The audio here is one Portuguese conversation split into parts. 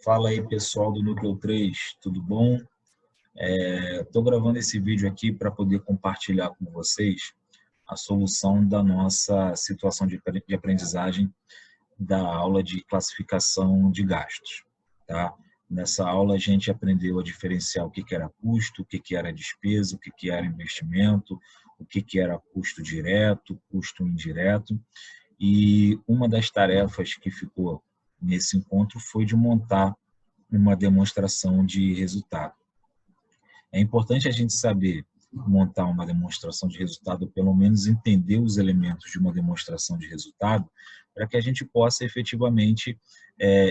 Fala aí, pessoal do Núcleo 3, tudo bom? Estou gravando esse vídeo aqui para poder compartilhar com vocês a solução da nossa situação de aprendizagem da aula de classificação de gastos. Tá? Nessa aula, a gente aprendeu a diferenciar o que era custo, o que era despesa, o que era investimento, o que era custo direto, custo indireto. E uma das tarefas que ficou nesse encontro foi de montar uma demonstração de resultado. É importante a gente saber montar uma demonstração de resultado, ou pelo menos entender os elementos de uma demonstração de resultado, para que a gente possa efetivamente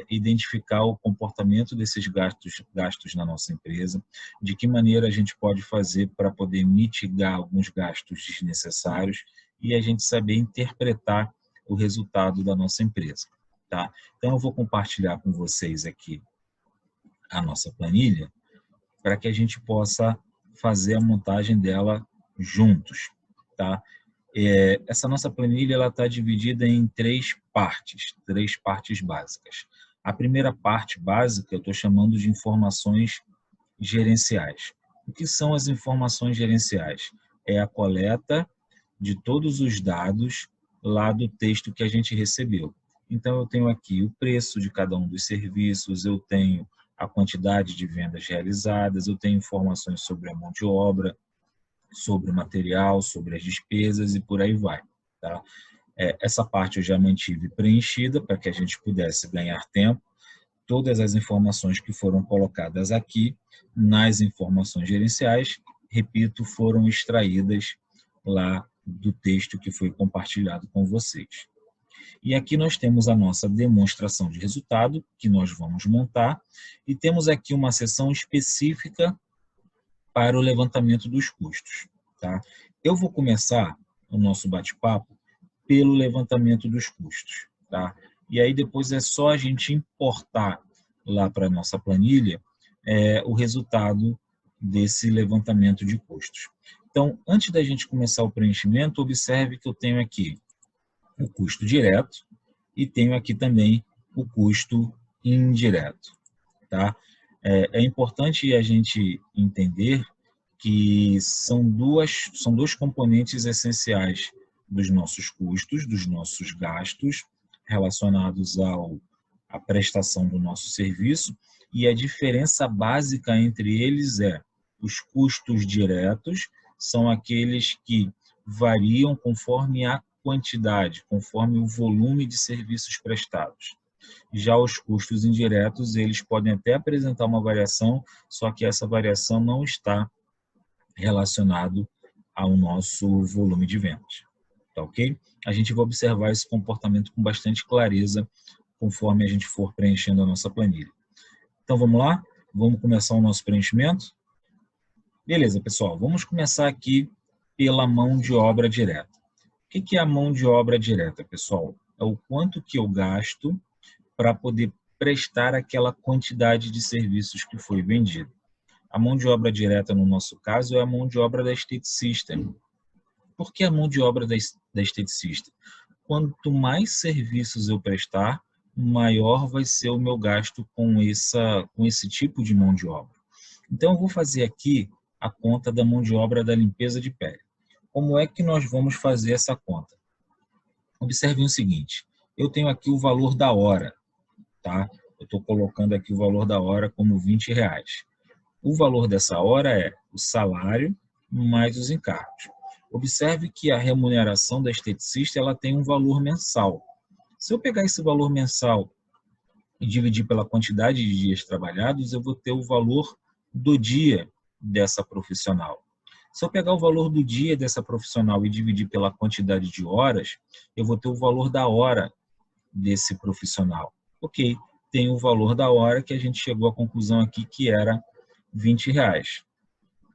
identificar o comportamento desses gastos na nossa empresa, de que maneira a gente pode fazer para poder mitigar alguns gastos desnecessários e a gente saber interpretar o resultado da nossa empresa. Tá? Então, eu vou compartilhar com vocês aqui a nossa planilha para que a gente possa fazer a montagem dela juntos. Tá? Essa nossa planilha está dividida em três partes básicas. A primeira parte básica eu estou chamando de informações gerenciais. O que são as informações gerenciais? É a coleta de todos os dados lá do texto que a gente recebeu. Então, eu tenho aqui o preço de cada um dos serviços, eu tenho a quantidade de vendas realizadas, eu tenho informações sobre a mão de obra, sobre o material, sobre as despesas e por aí vai. Tá? Essa parte eu já mantive preenchida para que a gente pudesse ganhar tempo. Todas as informações que foram colocadas aqui nas informações gerenciais, repito, foram extraídas lá do texto que foi compartilhado com vocês. E aqui nós temos a nossa demonstração de resultado, que nós vamos montar, e temos aqui uma seção específica para o levantamento dos custos. Tá? Eu vou começar o nosso bate-papo pelo levantamento dos custos. Tá? E aí depois é só a gente importar lá para a nossa planilha o resultado desse levantamento de custos. Então, antes da gente começar o preenchimento, observe que eu tenho aqui o custo direto e tenho aqui também o custo indireto. Tá? É importante a gente entender que são dois componentes essenciais dos nossos custos, dos nossos gastos, relacionados à prestação do nosso serviço, e a diferença básica entre eles é os custos diretos, são aqueles que variam conforme a quantidade, conforme o volume de serviços prestados. Já os custos indiretos, eles podem até apresentar uma variação, só que essa variação não está relacionado ao nosso volume de vendas. Tá ok? A gente vai observar esse comportamento com bastante clareza conforme a gente for preenchendo a nossa planilha. Então, vamos lá? Vamos começar o nosso preenchimento? Beleza, pessoal. Vamos começar aqui pela mão de obra direta. O que é a mão de obra direta, pessoal? É o quanto que eu gasto para poder prestar aquela quantidade de serviços que foi vendida. A mão de obra direta, no nosso caso, é a mão de obra da esteticista. Por que a mão de obra da esteticista? Quanto mais serviços eu prestar, maior vai ser o meu gasto com esse tipo de mão de obra. Então, eu vou fazer aqui a conta da mão de obra da limpeza de pele. Como é que nós vamos fazer essa conta? Observem o seguinte, eu tenho aqui o valor da hora, tá? Eu estou colocando aqui o valor da hora como R$20. O valor dessa hora é o salário mais os encargos. Observe que a remuneração da esteticista ela tem um valor mensal. Se eu pegar esse valor mensal e dividir pela quantidade de dias trabalhados, eu vou ter o valor do dia dessa profissional. Se eu pegar o valor do dia dessa profissional e dividir pela quantidade de horas, eu vou ter o valor da hora desse profissional. Ok, tem o valor da hora que a gente chegou à conclusão aqui que era R$20.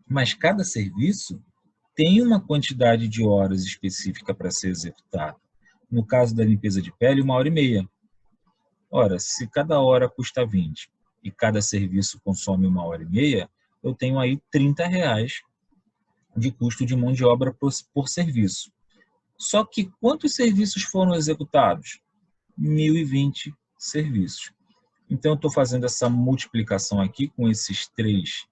Mas cada serviço tem uma quantidade de horas específica para ser executado. No caso da limpeza de pele, 1h30. Ora, se cada hora custa 20 e cada serviço consome 1h30, eu tenho aí R$30 de custo de mão de obra por serviço. Só que quantos serviços foram executados? 1.020 serviços. Então, eu estou fazendo essa multiplicação aqui com esses três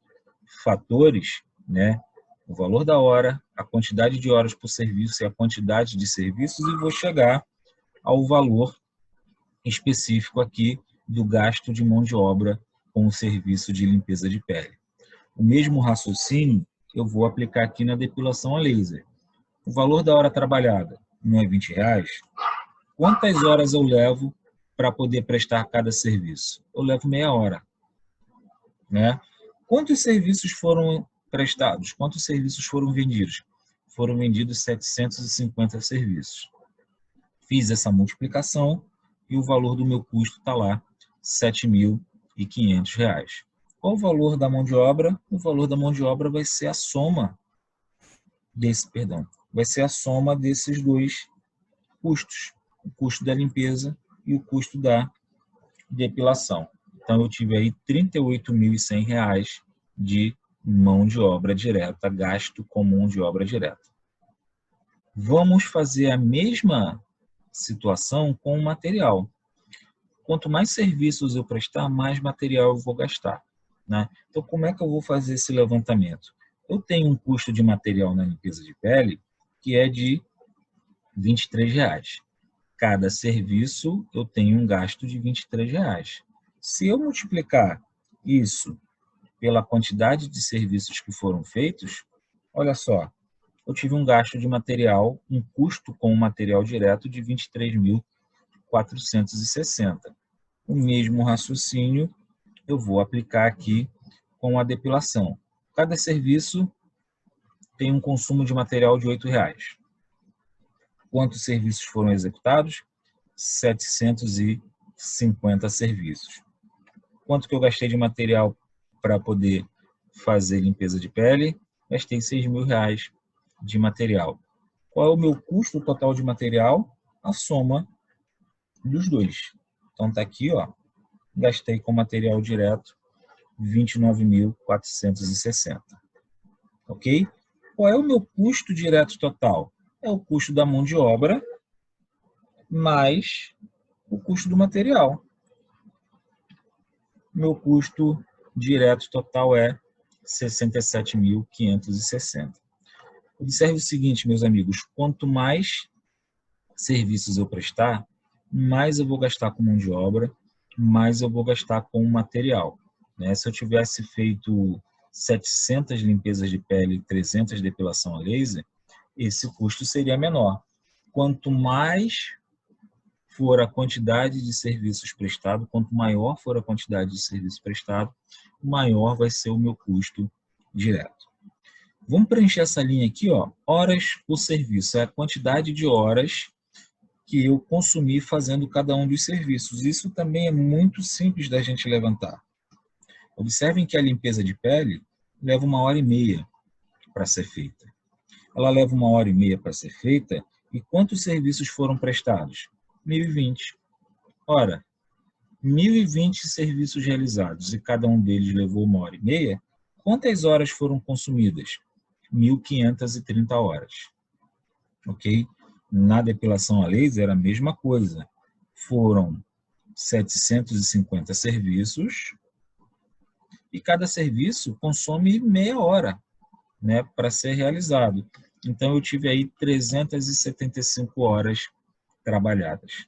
fatores, né? O valor da hora, a quantidade de horas por serviço e a quantidade de serviços, e vou chegar ao valor específico aqui do gasto de mão de obra com o serviço de limpeza de pele. O mesmo raciocínio eu vou aplicar aqui na depilação a laser. O valor da hora trabalhada não é R$20? Quantas horas eu levo para poder prestar cada serviço? Eu levo meia hora, né? Quantos serviços foram prestados? Quantos serviços foram vendidos? Foram vendidos 750 serviços. Fiz essa multiplicação e o valor do meu custo está lá, R$ 7.500. Qual o valor da mão de obra? O valor da mão de obra vai ser a soma desses dois custos, o custo da limpeza e o custo da depilação. Então, eu tive aí R$ 38.100 de mão de obra direta, gasto com mão de obra direta. Vamos fazer a mesma situação com o material. Quanto mais serviços eu prestar, mais material eu vou gastar, né? Então, como é que eu vou fazer esse levantamento? Eu tenho um custo de material na limpeza de pele que é de R$ 23. Cada serviço eu tenho um gasto de R$ 23. Se eu multiplicar isso pela quantidade de serviços que foram feitos, olha só, eu tive um gasto de material, um custo com o material direto de R$ 23.460. O mesmo raciocínio eu vou aplicar aqui com a depilação. Cada serviço tem um consumo de material de R$ 8. Quantos serviços foram executados? 750 serviços. Quanto que eu gastei de material para poder fazer limpeza de pele? Gastei R$ 6.000 de material. Qual é o meu custo total de material? A soma dos dois. Então está aqui, ó, gastei com material direto R$ 29.460. Ok? Qual é o meu custo direto total? É o custo da mão de obra mais o custo do material. Meu custo direto total é R$ 67.560. Observe o seguinte, meus amigos, quanto mais serviços eu prestar, mais eu vou gastar com mão de obra, mais eu vou gastar com material, né? Se eu tivesse feito 700 limpezas de pele e 300 depilação a laser, esse custo seria menor. Quanto mais for a quantidade de serviços prestados, quanto maior for a quantidade de serviços prestados, maior vai ser o meu custo direto. Vamos preencher essa linha aqui, ó, horas por serviço, é a quantidade de horas que eu consumi fazendo cada um dos serviços. Isso também é muito simples da gente levantar. Observem que a limpeza de pele leva 1h30 para ser feita. Ela leva 1h30 para ser feita, e quantos serviços foram prestados? 1.020. Ora, 1.020 serviços realizados e cada um deles levou 1h30, quantas horas foram consumidas? 1.530 horas. Ok? Na depilação a laser, a mesma coisa. Foram 750 serviços e cada serviço consome meia hora, né, para ser realizado. Então, eu tive aí 375 horas trabalhadas.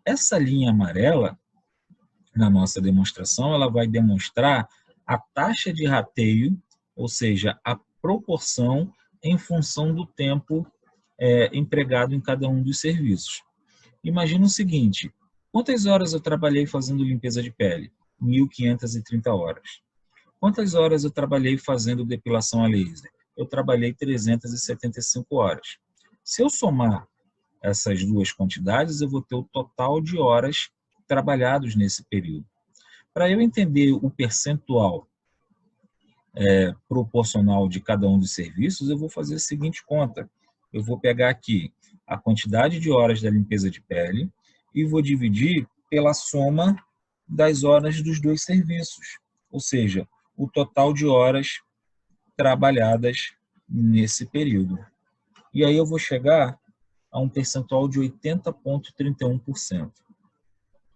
Essa linha amarela, na nossa demonstração, ela vai demonstrar a taxa de rateio, ou seja, a proporção em função do tempo empregado em cada um dos serviços. Imagina o seguinte, quantas horas eu trabalhei fazendo limpeza de pele? 1.530 horas. Quantas horas eu trabalhei fazendo depilação a laser? Eu trabalhei 375 horas. Se eu somar essas duas quantidades, eu vou ter o total de horas trabalhados nesse período. Para eu entender o percentual proporcional de cada um dos serviços, eu vou fazer a seguinte conta. Eu vou pegar aqui a quantidade de horas da limpeza de pele e vou dividir pela soma das horas dos dois serviços, ou seja, o total de horas trabalhadas nesse período. E aí eu vou chegar a um percentual de 80,31%.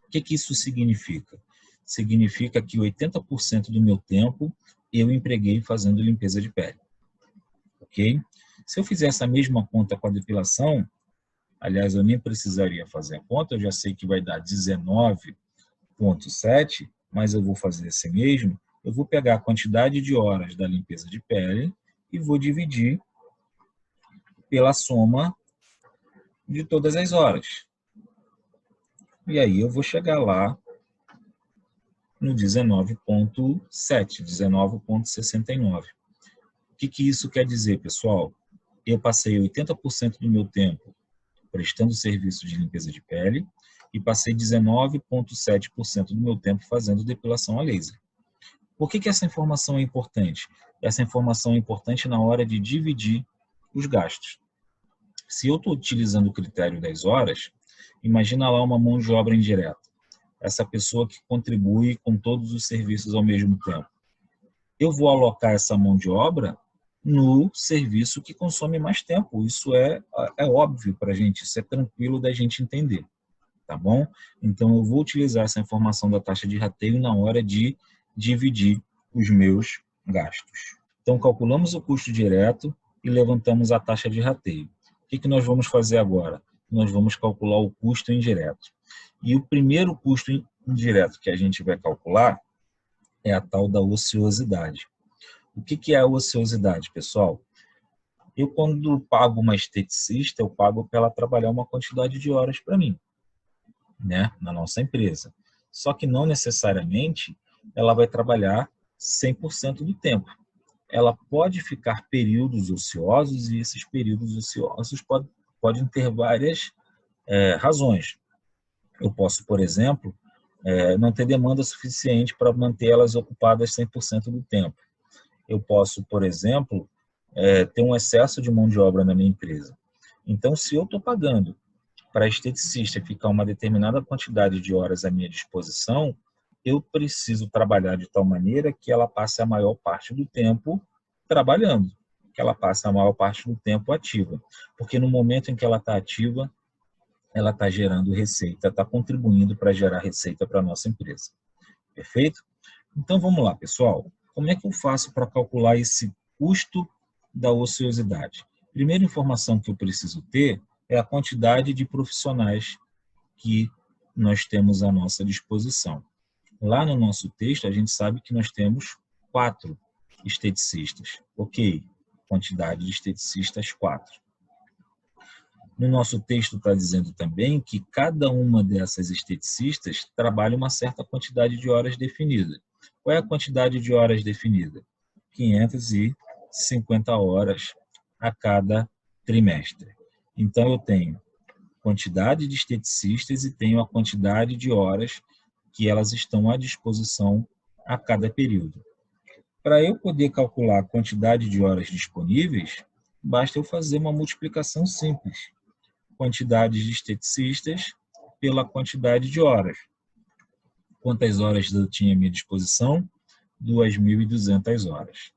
O que isso significa? significa que 80% do meu tempo eu empreguei fazendo limpeza de pele. Ok? Se eu fizer essa mesma conta com a depilação, aliás, eu nem precisaria fazer a conta, eu já sei que vai dar 19,7, mas eu vou fazer assim mesmo. Eu vou pegar a quantidade de horas da limpeza de pele e vou dividir pela soma de todas as horas. E aí eu vou chegar lá no 19,7, 19,69. O que isso quer dizer, pessoal? Eu passei 80% do meu tempo prestando serviço de limpeza de pele e passei 19,7% do meu tempo fazendo depilação a laser. Por que essa informação é importante? Essa informação é importante na hora de dividir os gastos. Se eu estou utilizando o critério das horas, imagina lá uma mão de obra indireta. Essa pessoa que contribui com todos os serviços ao mesmo tempo. Eu vou alocar essa mão de obra no serviço que consome mais tempo. Isso é óbvio para a gente, isso é tranquilo da gente entender, tá bom? Então, eu vou utilizar essa informação da taxa de rateio na hora de dividir os meus gastos. Então, calculamos o custo direto e levantamos a taxa de rateio. O que nós vamos fazer agora? Nós vamos calcular o custo indireto. E o primeiro custo indireto que a gente vai calcular é a tal da ociosidade. O que é a ociosidade, pessoal? Eu, quando pago uma esteticista, eu pago para ela trabalhar uma quantidade de horas para mim, né, na nossa empresa. Só que não necessariamente ela vai trabalhar 100% do tempo. Ela pode ficar períodos ociosos e esses períodos ociosos podem ter várias razões. Eu posso, por exemplo, não ter demanda suficiente para manter elas ocupadas 100% do tempo. Eu posso, por exemplo, ter um excesso de mão de obra na minha empresa. Então, se eu estou pagando para a esteticista ficar uma determinada quantidade de horas à minha disposição, eu preciso trabalhar de tal maneira que ela passe a maior parte do tempo trabalhando, que ela passe a maior parte do tempo ativa. Porque no momento em que ela está ativa, ela está gerando receita, está contribuindo para gerar receita para a nossa empresa. Perfeito? Então, vamos lá, pessoal. Como é que eu faço para calcular esse custo da ociosidade? Primeira informação que eu preciso ter é a quantidade de profissionais que nós temos à nossa disposição. Lá no nosso texto, a gente sabe que nós temos 4 esteticistas. Ok, quantidade de esteticistas 4. No nosso texto está dizendo também que cada uma dessas esteticistas trabalha uma certa quantidade de horas definida. Qual é a quantidade de horas definida? 550 horas a cada trimestre. Então, eu tenho quantidade de esteticistas e tenho a quantidade de horas que elas estão à disposição a cada período. Para eu poder calcular a quantidade de horas disponíveis, basta eu fazer uma multiplicação simples. Quantidade de esteticistas pela quantidade de horas. Quantas horas eu tinha à minha disposição? 2.200 horas.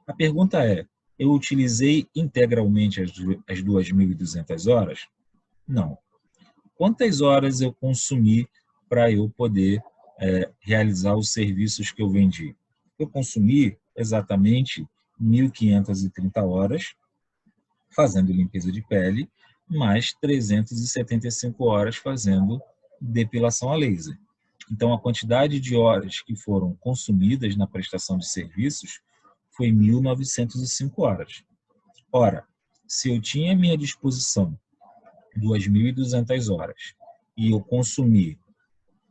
A pergunta é, eu utilizei integralmente as 2.200 horas? Não. Quantas horas eu consumi para eu poder realizar os serviços que eu vendi? Eu consumi exatamente 1.530 horas fazendo limpeza de pele, mais 375 horas fazendo depilação a laser. Então, a quantidade de horas que foram consumidas na prestação de serviços foi 1.905 horas. Ora, se eu tinha à minha disposição 2.200 horas e eu consumi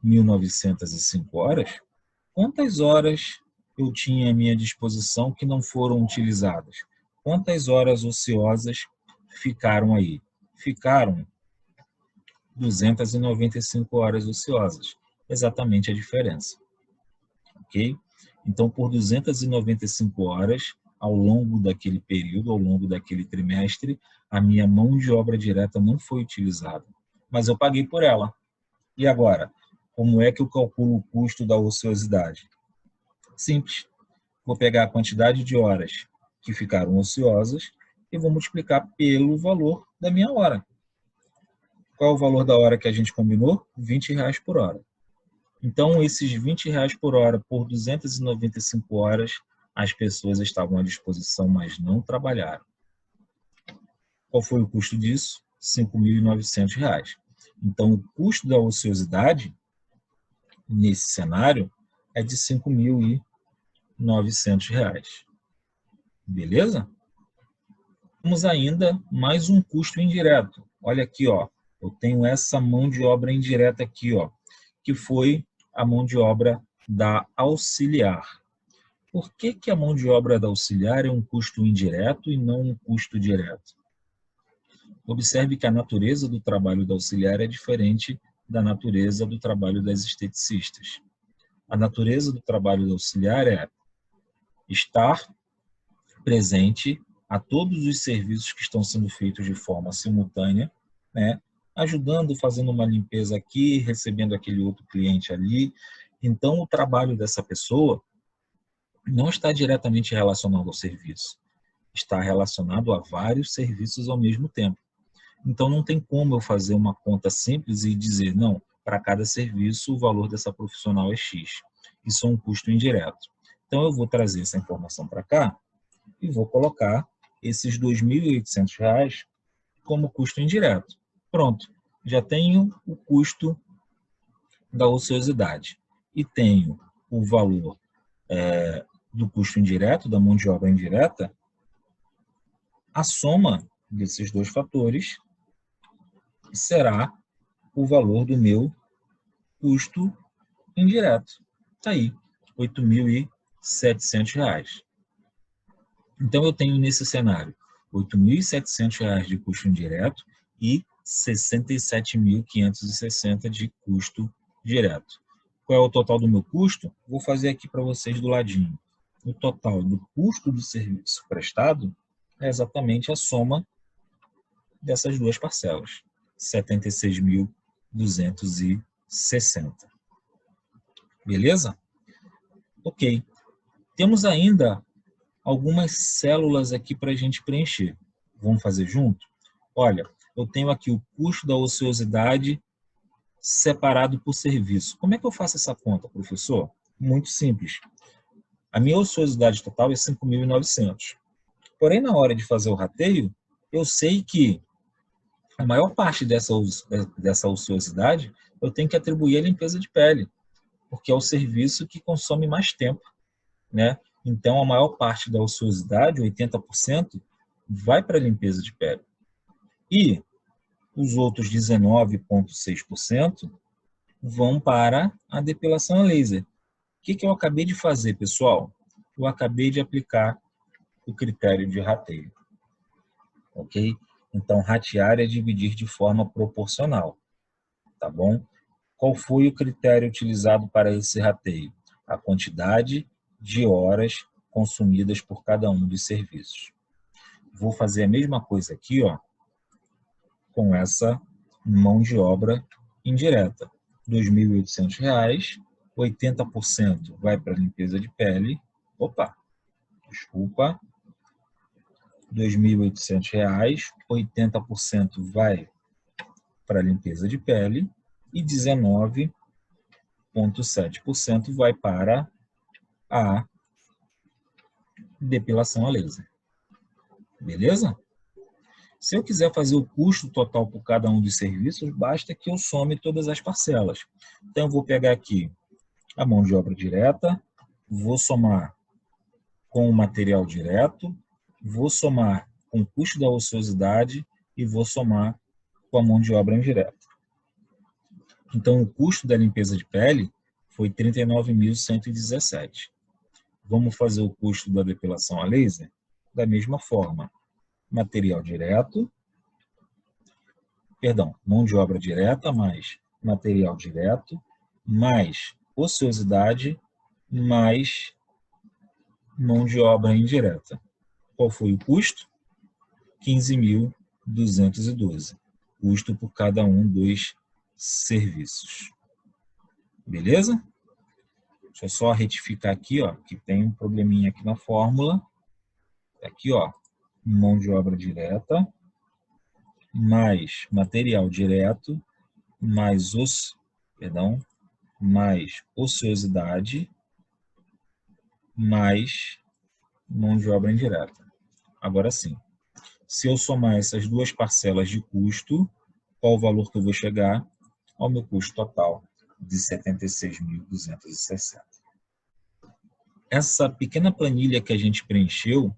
1.905 horas, quantas horas eu tinha à minha disposição que não foram utilizadas? Quantas horas ociosas ficaram aí? Ficaram 295 horas ociosas. Exatamente a diferença. Ok? Então, por 295 horas, ao longo daquele período, ao longo daquele trimestre, a minha mão de obra direta não foi utilizada. Mas eu paguei por ela. E agora? Como é que eu calculo o custo da ociosidade? Simples. Vou pegar a quantidade de horas que ficaram ociosas e vou multiplicar pelo valor da minha hora. Qual é o valor da hora que a gente combinou? R$20 por hora. Então, esses R$20 por hora por 295 horas, as pessoas estavam à disposição, mas não trabalharam. Qual foi o custo disso? R$5.900. Então, o custo da ociosidade, nesse cenário, é de R$5.900. Beleza? Temos ainda mais um custo indireto. Olha aqui, ó, eu tenho essa mão de obra indireta aqui, ó, que foi a mão de obra da auxiliar. Por que que a mão de obra da auxiliar é um custo indireto e não um custo direto? Observe que a natureza do trabalho da auxiliar é diferente da natureza do trabalho das esteticistas. A natureza do trabalho da auxiliar é estar presente a todos os serviços que estão sendo feitos de forma simultânea, né? Ajudando, fazendo uma limpeza aqui, recebendo aquele outro cliente ali. Então, o trabalho dessa pessoa não está diretamente relacionado ao serviço, está relacionado a vários serviços ao mesmo tempo. Então, não tem como eu fazer uma conta simples e dizer, não, para cada serviço o valor dessa profissional é X. Isso é um custo indireto. Então, eu vou trazer essa informação para cá e vou colocar esses R$2.800 como custo indireto. Pronto, já tenho o custo da ociosidade e tenho o valor do custo indireto, da mão de obra indireta. A soma desses dois fatores será o valor do meu custo indireto. Está aí, R$8.700. Então, eu tenho nesse cenário R$8.700 de custo indireto e R$67.560 de custo direto. Qual é o total do meu custo? Vou fazer aqui para vocês do ladinho. O total do custo do serviço prestado é exatamente a soma dessas duas parcelas, R$76.260. Beleza? Ok. Temos ainda algumas células aqui para a gente preencher. Vamos fazer junto? Olha, eu tenho aqui o custo da ociosidade separado por serviço. Como é que eu faço essa conta, professor? Muito simples. A minha ociosidade total é 5.900. Porém, na hora de fazer o rateio, eu sei que a maior parte dessa ociosidade eu tenho que atribuir à limpeza de pele, porque é o serviço que consome mais tempo, né? Então, a maior parte da ociosidade, 80%, vai para a limpeza de pele. E os outros 19,6% vão para a depilação a laser. O que eu acabei de fazer, pessoal? Eu acabei de aplicar o critério de rateio. Ok? Então, ratear é dividir de forma proporcional. Tá bom? Qual foi o critério utilizado para esse rateio? A quantidade de horas consumidas por cada um dos serviços. Vou fazer a mesma coisa aqui, ó, com essa mão de obra indireta. R$2.800, 80% vai para a limpeza de pele. Opa, desculpa. R$2.800, 80% vai para a limpeza de pele e 19,7% vai para a depilação a laser. Beleza? Se eu quiser fazer o custo total por cada um dos serviços, basta que eu some todas as parcelas. Então, eu vou pegar aqui a mão de obra direta, vou somar com o material direto, vou somar com o custo da ociosidade e vou somar com a mão de obra indireta. Então, o custo da limpeza de pele foi R$ 39.117. Vamos fazer o custo da depilação a laser? Da mesma forma. Material direto, mão de obra direta mais material direto, mais ociosidade, mais mão de obra indireta. Qual foi o custo? 15.212. Custo por cada um dos serviços. Beleza? Deixa eu só retificar aqui, ó, que tem um probleminha aqui na fórmula. Aqui, ó, mão de obra direta, mais material direto, mais mais ociosidade mais mão de obra indireta. Agora sim, se eu somar essas duas parcelas de custo, qual o valor que eu vou chegar? Ao meu custo total de 76.260. Essa pequena planilha que a gente preencheu,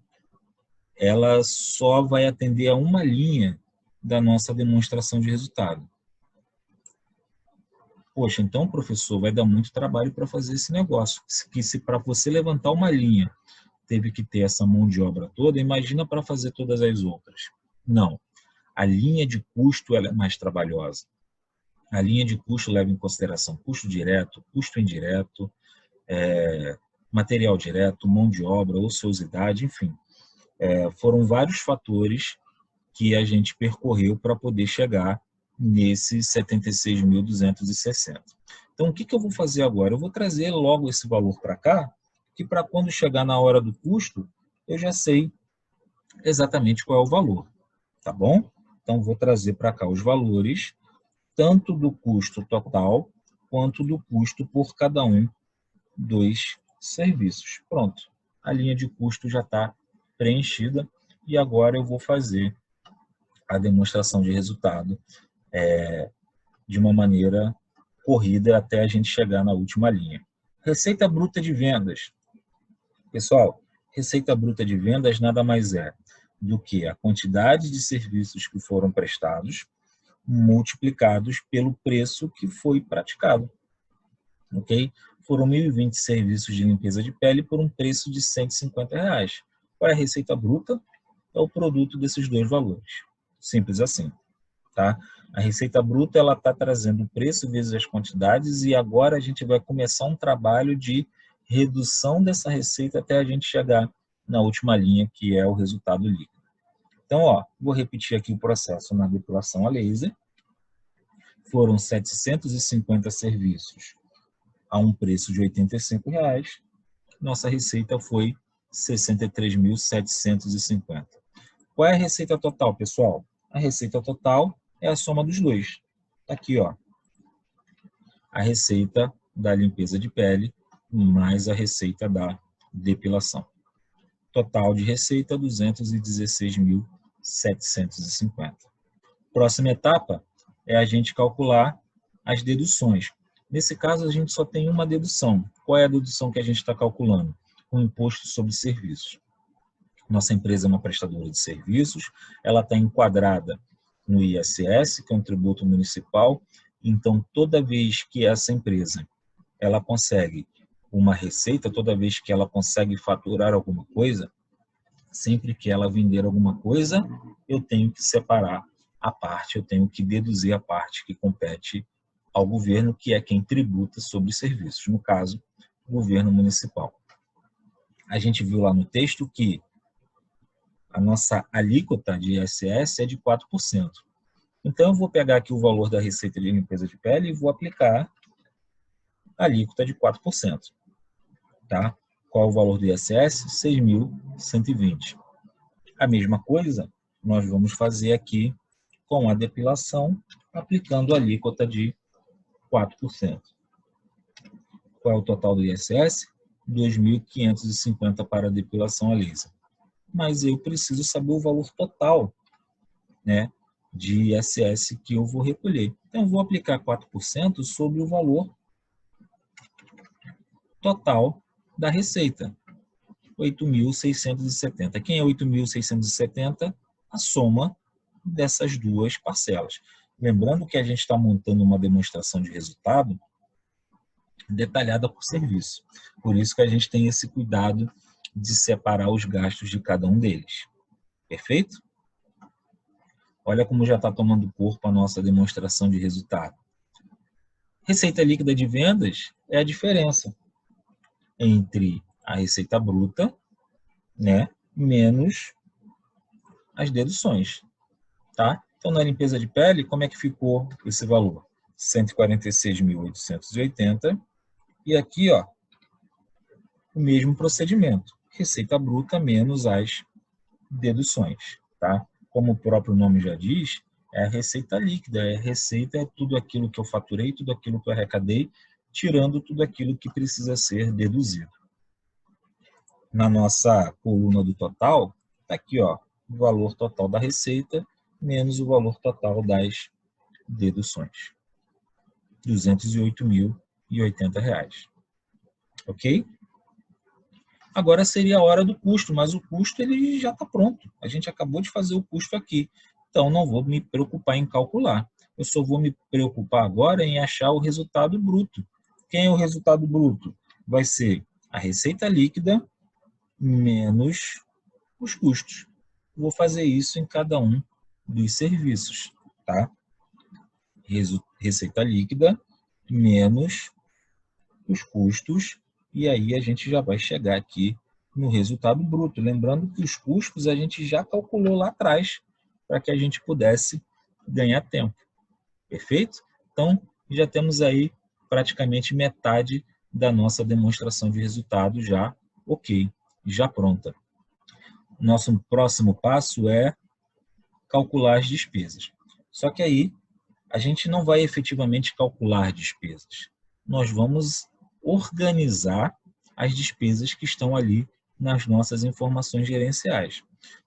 ela só vai atender a uma linha da nossa demonstração de resultado. Poxa, então, professor, vai dar muito trabalho para fazer esse negócio. Que se para você levantar uma linha teve que ter essa mão de obra toda, imagina para fazer todas as outras. Não. A linha de custo ela é mais trabalhosa. A linha de custo leva em consideração custo direto, custo indireto, material direto, mão de obra, ociosidade, enfim. Foram vários fatores que a gente percorreu para poder chegar nesses 76.260. Então, o que eu vou fazer agora? Eu vou trazer logo esse valor para cá, que para quando chegar na hora do custo, eu já sei exatamente qual é o valor, tá bom? Então, vou trazer para cá os valores, tanto do custo total, quanto do custo por cada um dos serviços. Pronto, a linha de custo já está preenchida e agora eu vou fazer a demonstração de resultado de uma maneira corrida até a gente chegar na última linha. Receita bruta de vendas. Pessoal, receita bruta de vendas nada mais é do que a quantidade de serviços que foram prestados multiplicados pelo preço que foi praticado. Ok? Foram 1.020 serviços de limpeza de pele por um preço de R$150. Qual é a receita bruta? É o produto desses dois valores. Simples assim. Tá? A receita bruta ela está trazendo o preço vezes as quantidades e agora a gente vai começar um trabalho de redução dessa receita até a gente chegar na última linha, que é o resultado líquido. Então, vou repetir aqui o processo na depilação a laser. Foram 750 serviços a um preço de R$85. Nossa receita foi 63.750. Qual é a receita total, pessoal? A receita total é a soma dos dois. Aqui, a receita da limpeza de pele mais a receita da depilação. Total de receita, 216.750. Próxima etapa é a gente calcular as deduções. Nesse caso, a gente só tem uma dedução. Qual é a dedução que a gente está calculando? O imposto sobre serviços. Nossa empresa é uma prestadora de serviços, ela está enquadrada no ISS, que é um tributo municipal. Então, toda vez que essa empresa ela consegue uma receita, toda vez que ela consegue faturar alguma coisa, sempre que ela vender alguma coisa, eu tenho que separar a parte, eu tenho que deduzir a parte que compete ao governo, que é quem tributa sobre os serviços, no caso, o governo municipal. A gente viu lá no texto que a nossa alíquota de ISS é de 4%. Então, eu vou pegar aqui o valor da receita de limpeza de pele e vou aplicar a alíquota de 4%. Tá? Qual é o valor do ISS? 6.120. A mesma coisa nós vamos fazer aqui com a depilação, aplicando a alíquota de 4%. Qual é o total do ISS? 2.550 para a depilação a laser. Mas eu preciso saber o valor total, né, de ISS que eu vou recolher. Então, eu vou aplicar 4% sobre o valor total da receita, 8.670. Quem é 8.670? A soma dessas duas parcelas. Lembrando que a gente está montando uma demonstração de resultado detalhada por serviço. Por isso que a gente tem esse cuidado de separar os gastos de cada um deles. Perfeito? Olha como já está tomando corpo a nossa demonstração de resultado. Receita líquida de vendas é a diferença entre a receita bruta, né, menos as deduções. Tá? Então, na limpeza de pele, como é que ficou esse valor? 146.880. E aqui, o mesmo procedimento. Receita bruta menos as deduções. Tá? Como o próprio nome já diz, é a receita líquida. A receita é tudo aquilo que eu faturei, tudo aquilo que eu arrecadei, tirando tudo aquilo que precisa ser deduzido. Na nossa coluna do total, está aqui, ó, o valor total da receita menos o valor total das deduções. R$ 208.080. Ok? Agora seria a hora do custo, mas o custo ele já está pronto. A gente acabou de fazer o custo aqui. Então, não vou me preocupar em calcular. Eu só vou me preocupar agora em achar o resultado bruto. Quem é o resultado bruto? Vai ser a receita líquida menos os custos. Vou fazer isso em cada um dos serviços, tá? Receita líquida menos os custos, e aí a gente já vai chegar aqui no resultado bruto. Lembrando que os custos a gente já calculou lá atrás, para que a gente pudesse ganhar tempo. Perfeito? Então, já temos aí praticamente metade da nossa demonstração de resultado já ok, já pronta. Nosso próximo passo é calcular as despesas. Só que aí a gente não vai efetivamente calcular despesas. Nós vamos organizar as despesas que estão ali nas nossas informações gerenciais.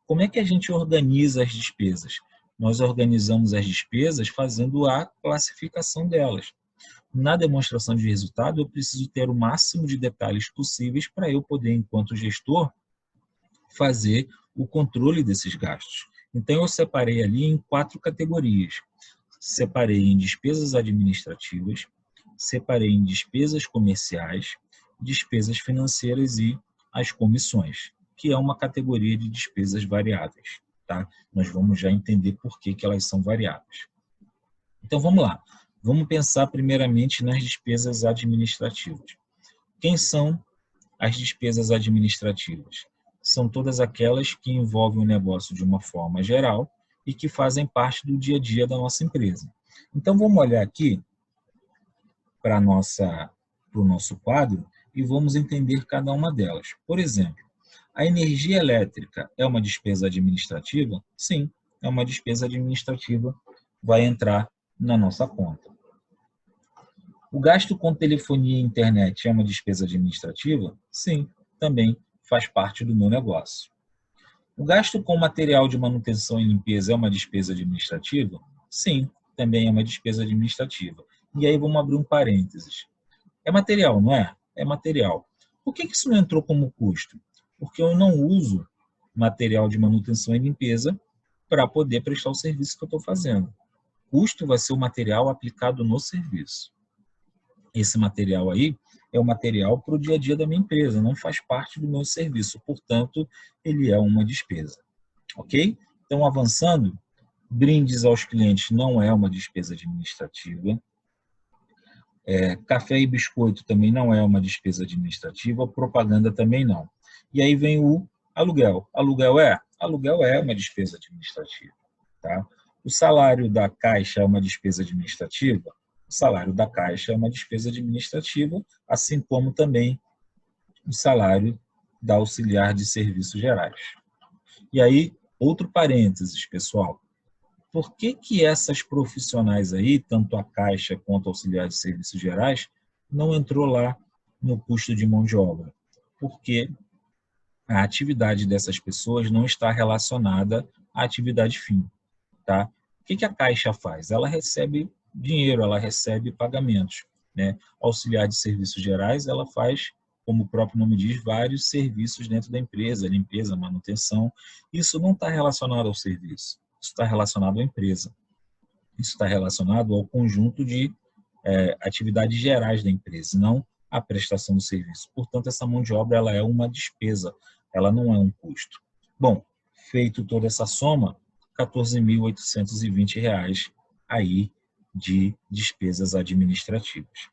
Como é que a gente organiza as despesas? Nós organizamos as despesas fazendo a classificação delas. Na demonstração de resultado, eu preciso ter o máximo de detalhes possíveis para eu poder, enquanto gestor, fazer o controle desses gastos. Então, eu separei ali em 4 categorias. Separei em despesas administrativas, separei em despesas comerciais, despesas financeiras e as comissões, que é uma categoria de despesas variáveis. Tá? Nós vamos já entender por que elas são variáveis. Então, vamos lá. Vamos pensar primeiramente nas despesas administrativas. Quem são as despesas administrativas? São todas aquelas que envolvem o negócio de uma forma geral e que fazem parte do dia a dia da nossa empresa. Então, vamos olhar aqui para o nosso quadro e vamos entender cada uma delas. Por exemplo, a energia elétrica é uma despesa administrativa? Sim, é uma despesa administrativa, vai entrar na nossa conta. O gasto com telefonia e internet é uma despesa administrativa? Sim, também faz parte do meu negócio. O gasto com material de manutenção e limpeza é uma despesa administrativa? Sim, também é uma despesa administrativa. E aí vamos abrir um parênteses. É material, não é? É material. Por que isso não entrou como custo? Porque eu não uso material de manutenção e limpeza para poder prestar o serviço que eu estou fazendo. Custo vai ser o material aplicado no serviço. Esse material aí é o material para o dia a dia da minha empresa, não faz parte do meu serviço, portanto, ele é uma despesa. Ok? Então, avançando, brindes aos clientes não é uma despesa administrativa. Café e biscoito também não é uma despesa administrativa, propaganda também não. E aí vem o aluguel. Aluguel é uma despesa administrativa. Tá? O salário da Caixa é uma despesa administrativa? O salário da Caixa é uma despesa administrativa, assim como também o salário da auxiliar de serviços gerais. E aí, outro parênteses, pessoal. Por que essas profissionais aí, tanto a Caixa quanto a auxiliar de serviços gerais, não entrou lá no custo de mão de obra? Porque a atividade dessas pessoas não está relacionada à atividade fim. Tá? O que a Caixa faz? Ela recebe dinheiro, ela recebe pagamentos. Né? Auxiliar de serviços gerais, ela faz, como o próprio nome diz, vários serviços dentro da empresa, limpeza, manutenção. Isso não está relacionado ao serviço, isso está relacionado à empresa. Isso está relacionado ao conjunto de atividades gerais da empresa, não à prestação do serviço. Portanto, essa mão de obra ela é uma despesa, ela não é um custo. Bom, feito toda essa soma, R$ 14.820 aí de despesas administrativas.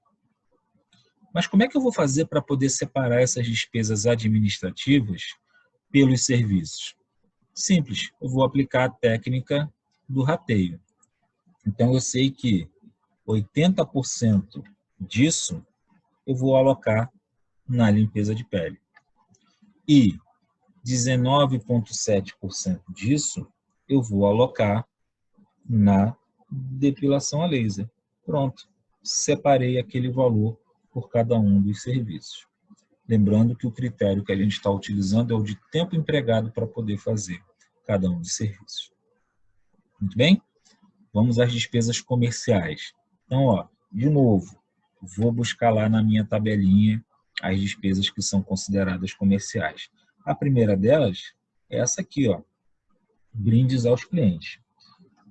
Mas como é que eu vou fazer para poder separar essas despesas administrativas pelos serviços? Simples, eu vou aplicar a técnica do rateio. Então, eu sei que 80% disso eu vou alocar na limpeza de pele. E 19,7% disso eu vou alocar na depilação a laser. Pronto, separei aquele valor por cada um dos serviços. Lembrando que o critério que a gente está utilizando é o de tempo empregado para poder fazer cada um dos serviços. Muito bem? Vamos às despesas comerciais. Então, ó, de novo, vou buscar lá na minha tabelinha as despesas que são consideradas comerciais. A primeira delas é essa aqui, ó, brindes aos clientes.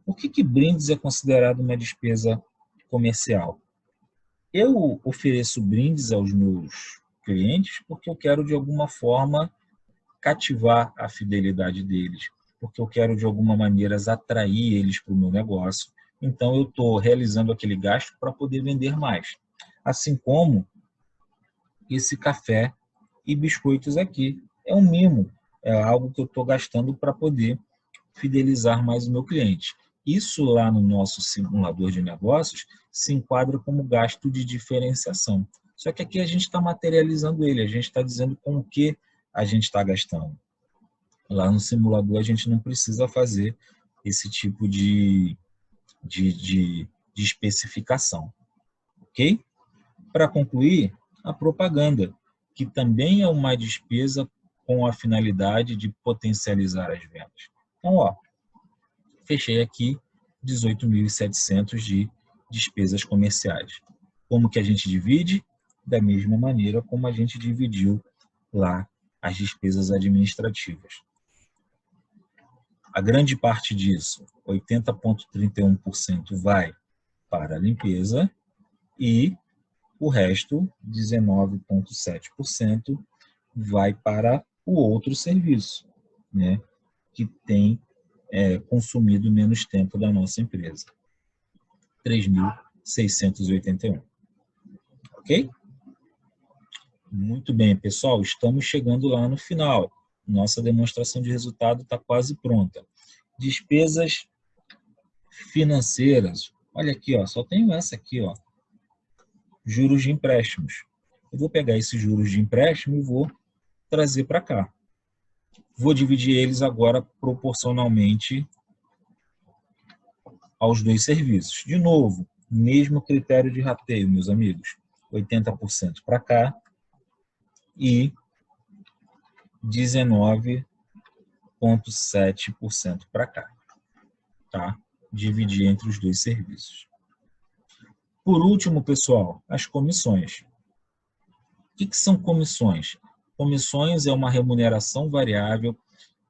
Por que brindes é considerado uma despesa comercial? Eu ofereço brindes aos meus clientes porque eu quero, de alguma forma, cativar a fidelidade deles, porque eu quero, de alguma maneira, atrair eles para o meu negócio. Então, eu estou realizando aquele gasto para poder vender mais. Assim como esse café e biscoitos aqui. É um mimo, é algo que eu estou gastando para poder fidelizar mais o meu cliente. Isso lá no nosso simulador de negócios se enquadra como gasto de diferenciação. Só que aqui a gente está materializando ele, a gente está dizendo com o que a gente está gastando. Lá no simulador a gente não precisa fazer esse tipo de especificação. Ok? Para concluir, a propaganda, que também é uma despesa com a finalidade de potencializar as vendas. Então, ó, fechei aqui 18.700 de despesas comerciais. Como que a gente divide? Da mesma maneira como a gente dividiu lá as despesas administrativas. A grande parte disso, 80,31%, vai para a limpeza e o resto, 19,7%, vai para o outro serviço, né, que tem consumido menos tempo da nossa empresa. 3.681. Ok? Muito bem, pessoal. Estamos chegando lá no final. Nossa demonstração de resultado está quase pronta. Despesas financeiras. Olha aqui, ó, só tenho essa aqui, ó. Juros de empréstimos. Eu vou pegar esses juros de empréstimo e vou trazer para cá. Vou dividir eles agora proporcionalmente aos dois serviços. De novo, mesmo critério de rateio, meus amigos. 80% para cá e 19,7% para cá. Tá? Dividir entre os dois serviços. Por último, pessoal, as comissões. O que são comissões? Comissões é uma remuneração variável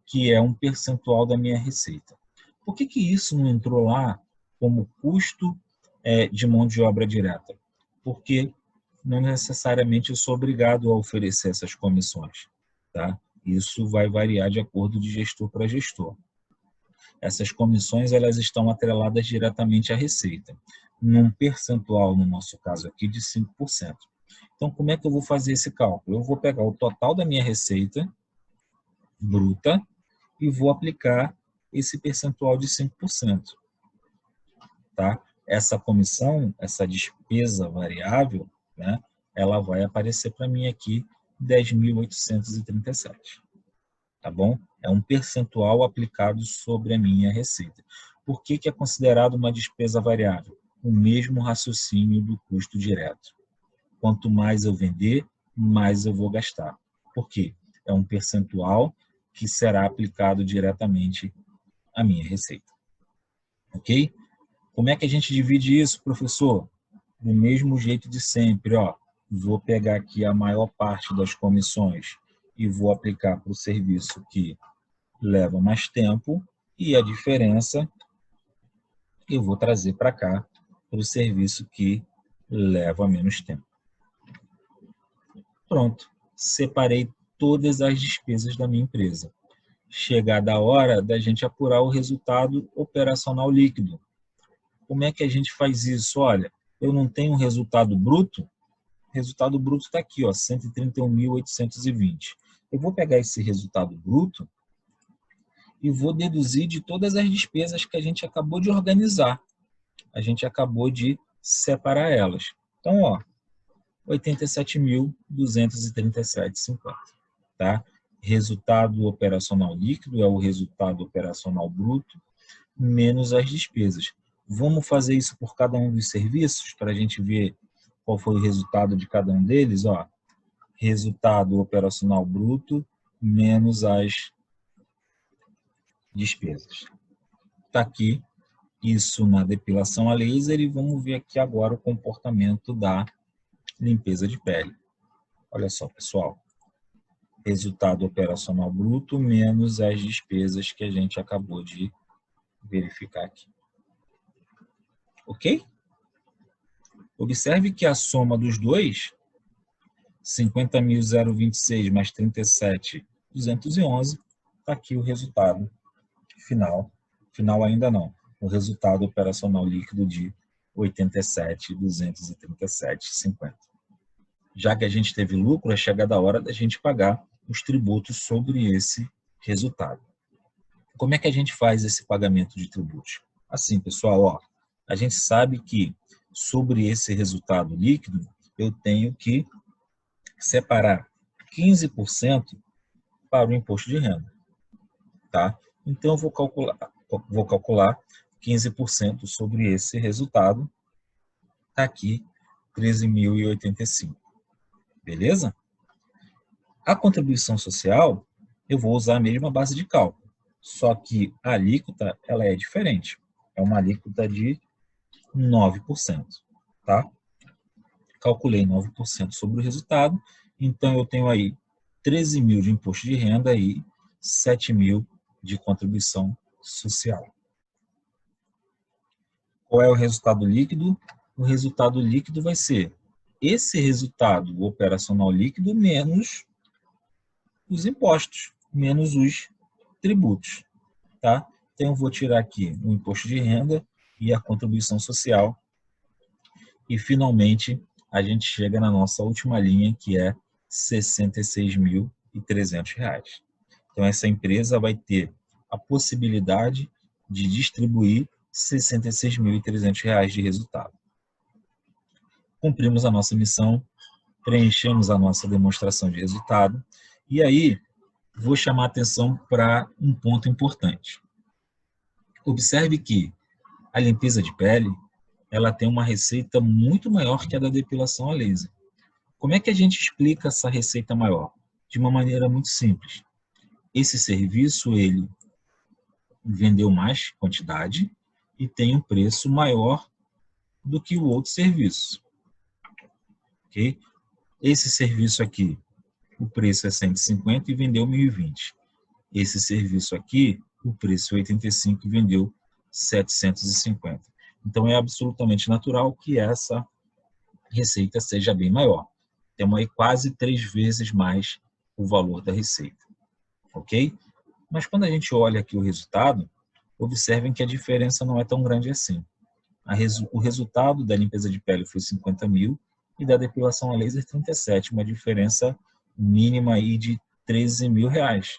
que é um percentual da minha receita. Por que isso não entrou lá como custo de mão de obra direta? Porque não necessariamente eu sou obrigado a oferecer essas comissões. Tá? Isso vai variar de acordo de gestor para gestor. Essas comissões elas estão atreladas diretamente à receita, num percentual, no nosso caso aqui, de 5%. Então, como é que eu vou fazer esse cálculo? Eu vou pegar o total da minha receita bruta e vou aplicar esse percentual de 5%. Tá? Essa comissão, essa despesa variável, né, ela vai aparecer para mim aqui 10.837. Tá bom? É um percentual aplicado sobre a minha receita. Por que é considerado uma despesa variável? O mesmo raciocínio do custo direto. Quanto mais eu vender, mais eu vou gastar. Por quê? É um percentual que será aplicado diretamente à minha receita. Ok? Como é que a gente divide isso, professor? Do mesmo jeito de sempre, ó. Vou pegar aqui a maior parte das comissões e vou aplicar para o serviço que leva mais tempo e a diferença eu vou trazer para cá para o serviço que leva menos tempo. Pronto, separei todas as despesas da minha empresa. Chegada a hora da gente apurar o resultado operacional líquido. Como é que a gente faz isso? Olha, eu não tenho um resultado bruto, o resultado bruto está aqui, ó, 131.820. Eu vou pegar esse resultado bruto e vou deduzir de todas as despesas que a gente acabou de organizar. A gente acabou de separar elas. Então, ó, 87.237,50. Tá? Resultado operacional líquido é o resultado operacional bruto menos as despesas. Vamos fazer isso por cada um dos serviços para a gente ver qual foi o resultado de cada um deles? Ó, resultado operacional bruto menos as despesas. Está aqui isso na depilação a laser e vamos ver aqui agora o comportamento da limpeza de pele. Olha só, pessoal. Resultado operacional bruto menos as despesas que a gente acabou de verificar aqui. Ok? Observe que a soma dos dois, 50.026 mais 37.211, está aqui o resultado final. Final ainda não. O resultado operacional líquido de 87.237,50. Já que a gente teve lucro, é chegada a hora da gente pagar os tributos sobre esse resultado. Como é que a gente faz esse pagamento de tributos? Assim, pessoal, ó, a gente sabe que sobre esse resultado líquido, eu tenho que separar 15% para o imposto de renda. Tá? Então, eu vou calcular 15% sobre esse resultado. Está aqui, 13.085. Beleza? A contribuição social, eu vou usar a mesma base de cálculo, só que a alíquota ela é diferente. É uma alíquota de 9%. Tá? Calculei 9% sobre o resultado, então eu tenho aí 13.000 de imposto de renda e 7.000 de contribuição social. Qual é o resultado líquido? O resultado líquido vai ser esse resultado operacional líquido menos os impostos, menos os tributos. Tá? Então, eu vou tirar aqui o imposto de renda e a contribuição social. E, finalmente, a gente chega na nossa última linha, que é R$ 66.300. Então, essa empresa vai ter a possibilidade de distribuir R$ 66.300 de resultado. Cumprimos a nossa missão, preenchemos a nossa demonstração de resultado, e aí vou chamar a atenção para um ponto importante. Observe que a limpeza de pele, ela tem uma receita muito maior que a da depilação a laser. Como é que a gente explica essa receita maior? De uma maneira muito simples. Esse serviço, ele vendeu mais quantidade e tem um preço maior do que o outro serviço. Ok? Esse serviço aqui, o preço é 150 e vendeu 1.020. Esse serviço aqui, o preço é 85 e vendeu 750. Então, é absolutamente natural que essa receita seja bem maior. Temos aí quase 3 vezes mais o valor da receita. Ok? Mas quando a gente olha aqui o resultado, observem que a diferença não é tão grande assim. O resultado da limpeza de pele foi 50.000 e da depilação a laser 37, uma diferença mínima aí de R$13.000,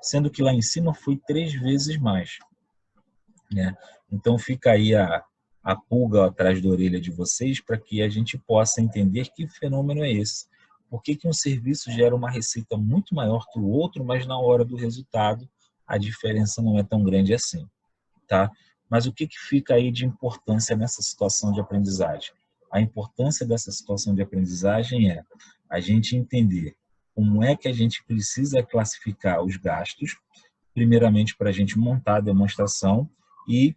sendo que lá em cima foi 3 vezes mais. Né? Então fica aí a pulga atrás da orelha de vocês para que a gente possa entender que fenômeno é esse. Por que um serviço gera uma receita muito maior que o outro, mas na hora do resultado a diferença não é tão grande assim. Tá? Mas o que fica aí de importância nessa situação de aprendizagem? A importância dessa situação de aprendizagem é a gente entender como é que a gente precisa classificar os gastos, primeiramente para a gente montar a demonstração e,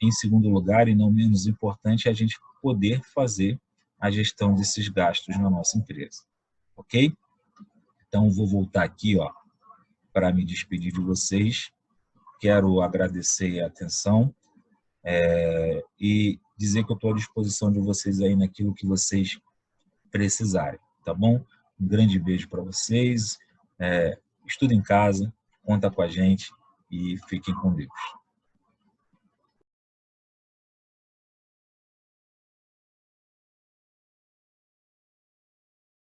em segundo lugar, e não menos importante, a gente poder fazer a gestão desses gastos na nossa empresa. Ok? Então, vou voltar aqui para me despedir de vocês. Quero agradecer a atenção e dizer que eu estou à disposição de vocês aí naquilo que vocês precisarem, tá bom? Um grande beijo para vocês, estuda em casa, conta com a gente e fiquem com Deus.